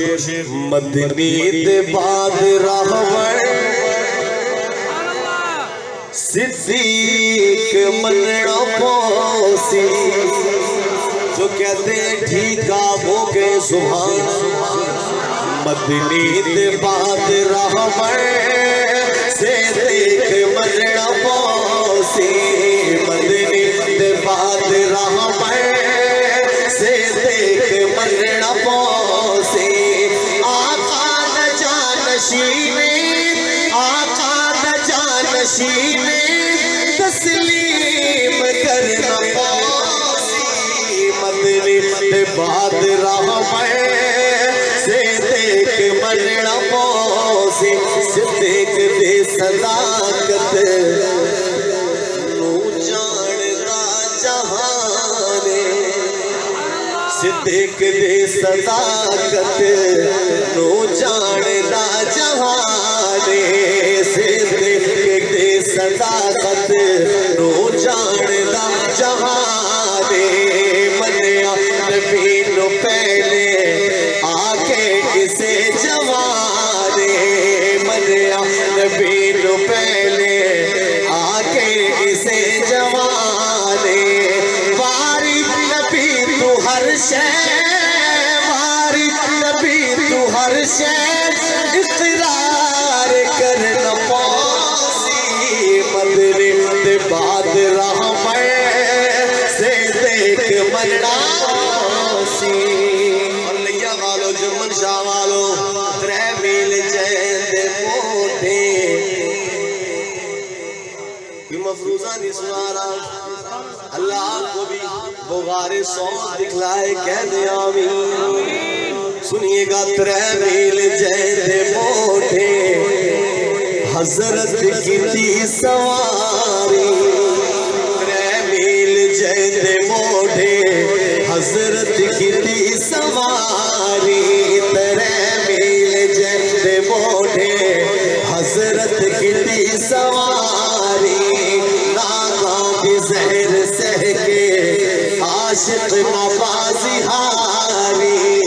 مدنی دے بعد راہور صدیق مننا پوسی جو کہتے ہیں ٹھیکا ہو گئے سبحان مدنی دے بعد راہور صدیق مننا پوسی مدنی دے بعد راہور صدیق مننا پوسی آقا دا جانشین تسلیم کرنا پوسی مدنی دے بعد راہور صدیق مننا پوسی صدیق دے صداقت نو جاندا جہان صدیق دے صداقت نو جاندا جہان صدیق دے صداقت نو جاندا جہان منیا نبی نو پہلے آکے کسے جوان منیا نبی نو پہلے آکے کسے جوان واری نبی تو ہر شے واری نبی تو ہر شے اقرار کرنا پوسی مدنی دے بعد راہور صدیق مننا پوسی اور لیا والو جمن شاہ والو ترے میل جین دے موٹے کوئی مفروضہ نہیں سنا رہا اللہ آپ کو بھی بغار سوز دکھلائے کہہ دے آمین سنیے گا ترے میل جین دے موٹے حضرت کی تھی سواری ترے میل جین دے موٹے حضرت کی تھی سواری ترے میل جین دے موٹے حضرت کی تھی سواری ناگاں دی زہر سہ کے عاشق نبازی ہاری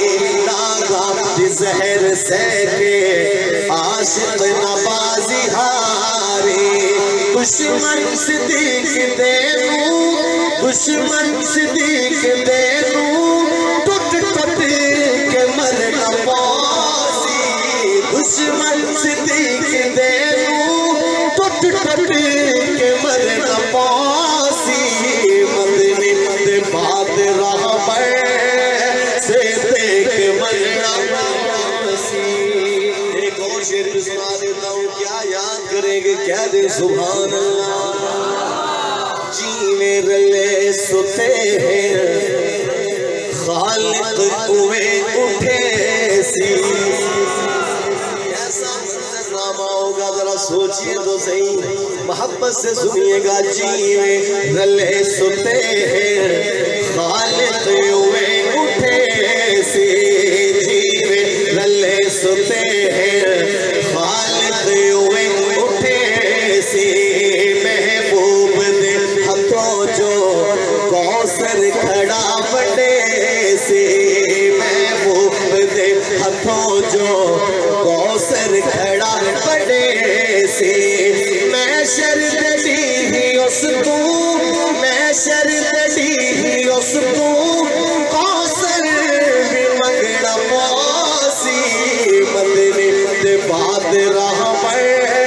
ناگاں دی زہر سہ کے عاشق نبازی ہاری دشمن صدیق دے نو دشمن صدیق دے نو ٹوٹ ٹوٹ کے مرنا پوسی دشمن صدیق دے نو ٹوٹ ٹوٹ کے مرنا پوسی مدنی دے بعد راہور صدیق مننا پوسی ایک اور شعر بھی سنا دیتا ہوں کیا یاد کریں گے کہہ دیں سبحان اللہ جینے رلے ستے ہیں خالق ہوئے اٹھے سی ایسا منظر نامہ ہوگا ذرا سوچئے تو صحیح محبت سے سنیے گا جینے رلے ستے ہیں خالق ہوئے اٹھے سی جینے رلے ستے ہیں خالق ہوئے اٹھے سی محبوب دے ہتھوں جو کوثر کھڑا بڑے سی محبوب دے ہتھوں جو کوثر کھڑا بڑے سی میں شرط دی ہی اس تو میں شرط دی ہی اس تو کوثر بھی منگنا پوسی مدنی دے بعد راہور